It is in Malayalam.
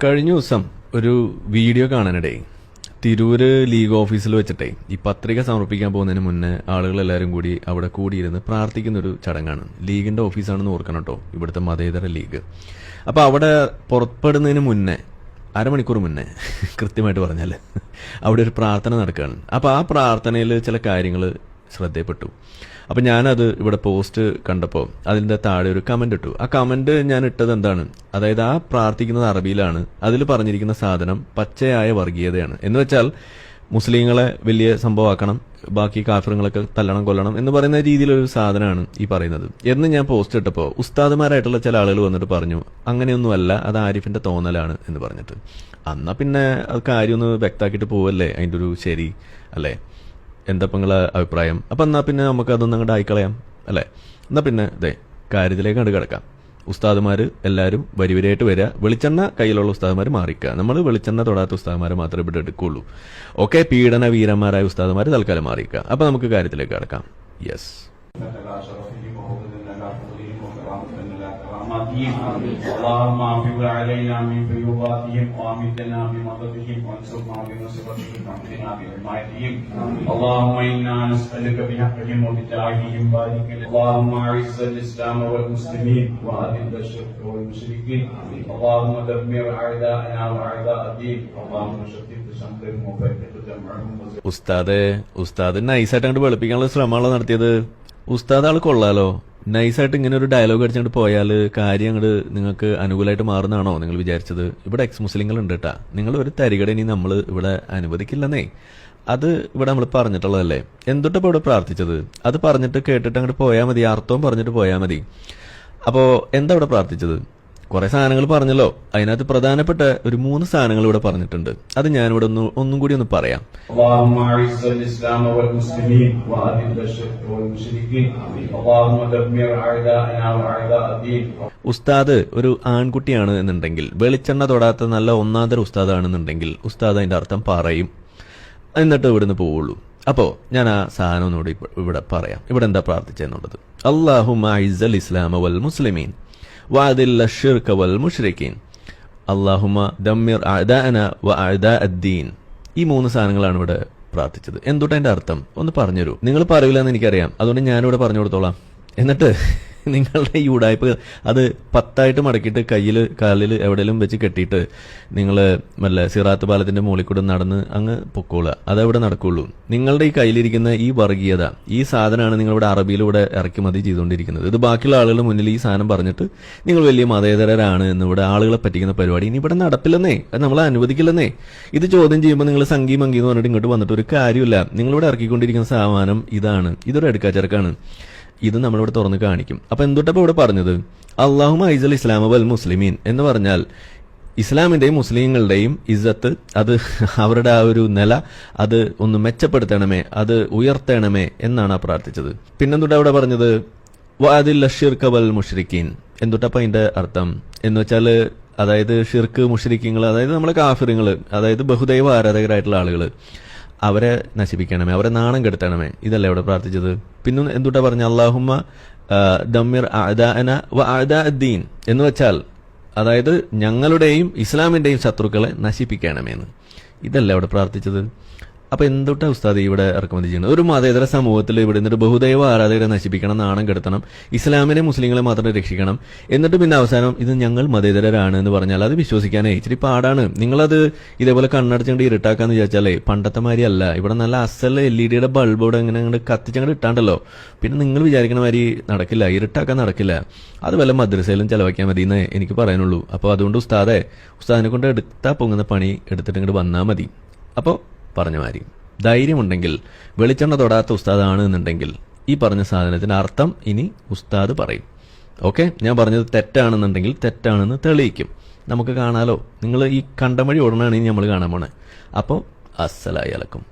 കഴിഞ്ഞ ദിവസം ഒരു വീഡിയോ കാണാനിടയിൽ തിരൂര് ലീഗ് ഓഫീസിൽ വെച്ചിട്ടേ ഈ പത്രിക സമർപ്പിക്കാൻ പോകുന്നതിന് മുന്നേ ആളുകളെല്ലാവരും കൂടി അവിടെ കൂടിയിരുന്ന് പ്രാർത്ഥിക്കുന്ന ഒരു ചടങ്ങാണ്. ലീഗിന്റെ ഓഫീസാണെന്ന് ഓർക്കണം കേട്ടോ, ഇവിടുത്തെ മതേതര ലീഗ്. അപ്പൊ അവിടെ പുറപ്പെടുന്നതിന് മുന്നേ അരമണിക്കൂർ മുന്നേ കൃത്യമായിട്ട് പറഞ്ഞാൽ അവിടെ ഒരു പ്രാർത്ഥന നടക്കുകയാണ്. അപ്പൊ ആ പ്രാർത്ഥനയിൽ ചില കാര്യങ്ങൾ ശ്രദ്ധയപ്പെട്ടു. അപ്പൊ ഞാനത് ഇവിടെ പോസ്റ്റ് കണ്ടപ്പോൾ അതിന്റെ താഴെ ഒരു കമന്റ് ഇട്ടു. ആ കമന്റ് ഞാൻ ഇട്ടത് എന്താണ്, അതായത് ആ പ്രാർത്ഥിക്കുന്നത് അറബിയിലാണ്. അതിൽ പറഞ്ഞിരിക്കുന്ന സാധനം പച്ചയായ വർഗീയതയാണ്. എന്ന് വെച്ചാൽ മുസ്ലിങ്ങളെ വലിയ സംഭവമാക്കണം, ബാക്കി കാഫിറുകളൊക്കെ തല്ലണം കൊല്ലണം എന്ന് പറയുന്ന രീതിയിലൊരു സാധനമാണ് ഈ പറയുന്നത് എന്ന് ഞാൻ പോസ്റ്റ് ഇട്ടപ്പോൾ ഉസ്താദുമാരായിട്ടുള്ള ചില ആളുകൾ വന്നിട്ട് പറഞ്ഞു അങ്ങനെയൊന്നുമല്ല, അത് ആരിഫിന്റെ തോന്നലാണ് എന്ന് പറഞ്ഞിട്ട്. എന്നാ പിന്നെ അത് കാര്യം ഒന്ന് വ്യക്തമാക്കിയിട്ട് പോവല്ലേ അതിന്റെ ഒരു ശരി അല്ലേ? എന്താ നിങ്ങളെ അഭിപ്രായം? അപ്പൊ എന്നാ പിന്നെ നമുക്ക് അതൊന്നും അങ്ങോട്ട് ആയിക്കളയാം അല്ലേ? എന്നാ പിന്നെ ഇതേ കാര്യത്തിലേക്ക് കണ്ടു കിടക്കാം. ഉസ്താദുമാര് എല്ലാവരും വരിവരിയായിട്ട് വരിക. വെളിച്ചെണ്ണ കയ്യിലുള്ള ഉസ്താദുമാർ മാറിക്കുക. നമ്മൾ വെളിച്ചെണ്ണ തൊടാത്ത ഉസ്താദുമാരെ മാത്രമേ ഇവിടെ എടുക്കുള്ളൂ. ഓക്കെ, പീഡന വീരന്മാരായ ഉസ്താദുമാർ തൽക്കാലം മാറിക്കുക. അപ്പൊ നമുക്ക് കാര്യത്തിലേക്ക് കിടക്കാം. യെസ്, اللهم اعفو علينا من فيوضاتهم وامدنا بمددهم وانصرنا بنصرتهم واهدنا بحمايتهم. اللهم انا نسالك بحقهم وبجاههم بارك. اللهم اعز الاسلام والمسلمين واذل الشرك والمشركين. اللهم دمر اعداءنا واعداء الدين. اللهم شتت شملهم وفرق جمعهم. ഉസ്താദ് നൈസായിട്ട് അങ്ങോട്ട് വെളുപ്പിക്കാനുള്ള ശ്രമമാണല്ലോ നടത്തിയത്. ഉസ്താദ് ആൾ കൊള്ളാലോ. നൈസായിട്ട് ഇങ്ങനെ ഒരു ഡയലോഗ് അടിച്ചുകൊണ്ട് പോയാൽ കാര്യം അങ്ങോട്ട് നിങ്ങൾക്ക് അനുകൂലമായിട്ട് മാറുന്നതാണോ നിങ്ങൾ വിചാരിച്ചത്? ഇവിടെ എക്സ് മുസ്ലിങ്ങൾ ഉണ്ട് കേട്ടാ. നിങ്ങൾ ഒരു തരികട ഇനി നമ്മൾ ഇവിടെ അനുവദിക്കില്ലെന്നേ. അത് ഇവിടെ നമ്മൾ പറഞ്ഞിട്ടുള്ളതല്ലേ. എന്തൊട്ടപ്പോൾ ഇവിടെ പ്രാർത്ഥിച്ചത്? അത് പറഞ്ഞിട്ട് കേട്ടിട്ട് അങ്ങോട്ട് പോയാൽ മതി, അർത്ഥവും പറഞ്ഞിട്ട് പോയാൽ മതി. അപ്പോ എന്താ ഇവിടെ പ്രാർത്ഥിച്ചത്? കുറെ സാധനങ്ങൾ പറഞ്ഞല്ലോ. അതിനകത്ത് പ്രധാനപ്പെട്ട ഒരു 3 സാധനങ്ങൾ ഇവിടെ പറഞ്ഞിട്ടുണ്ട്. അത് ഞാനിവിടെ ഒന്നും കൂടി ഒന്ന് പറയാം. ഉസ്താദ് ഒരു ആൺകുട്ടിയാണ് എന്നുണ്ടെങ്കിൽ, വെളിച്ചെണ്ണ തൊടാത്ത നല്ല ഒന്നാന്തര ഉസ്താദാണെന്നുണ്ടെങ്കിൽ ഉസ്താദ് അതിന്റെ അർത്ഥം പറയും, എന്നിട്ട് ഇവിടുന്ന് പോവുള്ളൂ. അപ്പോ ഞാൻ ആ സാധനം ഒന്നുകൂടി ഇവിടെ പറയാം. ഇവിടെ എന്താ പ്രാർത്ഥിച്ചെന്നുള്ളത്. അല്ലാഹുമ്മ അഇസ്സൽ ഇസ്ലാമ വൽ മുസ്ലിമീൻ വഅദില്ല ശിർക വൽ മുശ്രിക്കീൻ അല്ലാഹുമ്മ ദമ്മിർ അഅദാഅന വഅഅദാ അദ്ദീൻ. ഈ 3 സാധനങ്ങളാണ് ഇവിടെ പ്രാർത്ഥിച്ചത്. എന്തുട്ടാ അതിന്റെ അർത്ഥം ഒന്ന് പറഞ്ഞുതരൂ. നിങ്ങൾ പറയില്ല എന്ന് എനിക്കറിയാം, അതുകൊണ്ട് ഞാനിവിടെ പറഞ്ഞു കൊടുത്തോളാം. എന്നിട്ട് നിങ്ങളുടെ ഈ ഉടായ്പ അത് 10 മടക്കിയിട്ട് കയ്യിൽ കാലിൽ എവിടെയെങ്കിലും വെച്ച് കെട്ടിയിട്ട് നിങ്ങൾ വല്ല സിറാത്ത് പാലത്തിന്റെ മുകളിൽ കൂടെ നടന്ന് അങ്ങ് പൊക്കോളുക. അതവിടെ നടക്കുള്ളൂ. നിങ്ങളുടെ ഈ കയ്യിലിരിക്കുന്ന ഈ വർഗീയത, ഈ സാധനമാണ് നിങ്ങളിവിടെ അറബിയിലൂടെ ഇറക്കുമതി ചെയ്തുകൊണ്ടിരിക്കുന്നത്. ഇത് ബാക്കിയുള്ള ആളുകളുടെ മുന്നിൽ ഈ സാധനം പറഞ്ഞിട്ട് നിങ്ങൾ വലിയ മതേതരരാണ് എന്ന് ഇവിടെ ആളുകളെ പറ്റിക്കുന്ന പരിപാടി ഇനി ഇവിടെ നടപ്പില്ലെന്നേ. അത് നമ്മൾ അനുവദിക്കില്ലെന്നേ. ഇത് ചോദ്യം ചെയ്യുമ്പോൾ നിങ്ങൾ സംഗീ മങ്കി എന്ന് പറഞ്ഞിട്ട് ഇങ്ങോട്ട് വന്നിട്ട് ഒരു കാര്യമില്ല. നിങ്ങളിവിടെ ഇറക്കിക്കൊണ്ടിരിക്കുന്ന സാമാനം ഇതാണ്, ഇതൊരു എടുക്കാച്ചെറുക്കാണ്. ഇത് നമ്മളിവിടെ തുറന്ന് കാണിക്കും. അപ്പൊ എന്തുട്ടപ്പോ ഇവിടെ പറഞ്ഞത് അല്ലാഹുമ്മ അഇസ്സൽ ഇസ്ലാമ വൽ മുസ്ലിമീൻ എന്ന് പറഞ്ഞാൽ ഇസ്ലാമിന്റെയും മുസ്ലിങ്ങളുടെയും ഇസ്സത്ത്, അത് അവരുടെ ആ ഒരു നില അത് ഒന്ന് മെച്ചപ്പെടുത്തണമേ, അത് ഉയർത്തണമേ എന്നാണ് പ്രാർത്ഥിച്ചത്. പിന്നെന്തുട്ടാ അവിടെ പറഞ്ഞത് വഅദില്ല ശിർക വൽ മുശ്രിക്കീൻ. എന്തുട്ടപ്പ അതിന്റെ അർത്ഥം എന്ന് വെച്ചാല് അതായത് ഷിർക്ക് മുശ്രിക്കീങ്ങൾ, അതായത് നമ്മളെ കാഫിറുകള്, അതായത് ബഹുദൈവ ആരാധകരായിട്ടുള്ള ആളുകള്, അവരെ നശിപ്പിക്കണമേ, അവരെ നാണം കെടുത്തണമേ. ഇതല്ലേ അവിടെ പ്രാർത്ഥിച്ചത്. പിന്നെ എന്തുട്ടാ പറഞ്ഞ അല്ലാഹുമ്മ ദമ്മിർ അഅദാഅന വഅഅദാ അദ്ദീൻ എന്ന് വെച്ചാൽ അതായത് ഞങ്ങളുടെയും ഇസ്ലാമിന്റെയും ശത്രുക്കളെ നശിപ്പിക്കണമെന്ന്. ഇതല്ലേ അവിടെ പ്രാർത്ഥിച്ചത്. അപ്പൊ എന്തുട്ടാ ഉസ്താദ് ഇവിടെ ഇറക്കുമതി ചെയ്യുന്നത്? ഒരു മതേതര സമൂഹത്തിൽ ഇവിടെ നിന്നിട്ട് ബഹുദൈവ ആരാധകരെ നശിപ്പിക്കണം, നാണം കെടുത്തണം, ഇസ്ലാമിനെ മുസ്ലിങ്ങളെ മാത്രം രക്ഷിക്കണം, എന്നിട്ട് പിന്നെ അവസാനം ഇത് ഞങ്ങൾ മതേതരരാണ് എന്ന് പറഞ്ഞാൽ അത് വിശ്വസിക്കാനേ ഇച്ചിരി പാടാണ്. നിങ്ങളത് ഇതേപോലെ കണ്ണടച്ചുകൊണ്ട് ഇരുട്ടാക്കാന്ന് വിചാരിച്ചാലേ പണ്ടത്തെ മാതിരി അല്ല. ഇവിടെ നല്ല അസൽ LED ബൾബ് ഇവിടെ ഇങ്ങനെ അങ്ങോട്ട് കത്തിച്ചങ്ങോട്ട് ഇട്ടാണ്ടല്ലോ. പിന്നെ നിങ്ങൾ വിചാരിക്കണ മാതിരി നടക്കില്ല, ഇരുട്ടാക്കാൻ നടക്കില്ല. അത് വല്ല മദ്രസയിലും ചെലവാക്കിയാൽ മതി എന്നേ എനിക്ക് പറയാനുള്ളൂ. അപ്പോൾ അതുകൊണ്ട് ഉസ്താദിനെ കൊണ്ട് എടുത്താ പൊങ്ങുന്ന പണി എടുത്തിട്ട് ഇങ്ങോട്ട് വന്നാൽ മതി. അപ്പോൾ പറഞ്ഞ മാതിരി ധൈര്യമുണ്ടെങ്കിൽ വെളിച്ചെണ്ണ തൊടാത്ത ഉസ്താദാണ് എന്നുണ്ടെങ്കിൽ ഈ പറഞ്ഞ സാധനത്തിന്റെ അർത്ഥം ഇനി ഉസ്താദ് പറയും. ഓക്കെ, ഞാൻ പറഞ്ഞത് തെറ്റാണെന്നുണ്ടെങ്കിൽ തെറ്റാണെന്ന് തെളിയിക്കും. നമുക്ക് കാണാലോ. നിങ്ങൾ ഈ കണ്ടമഴി ഓടണാണ് ഇനി നമ്മൾ കാണാൻ പോണേ. അപ്പോൾ അസ്സലായി അലക്കും.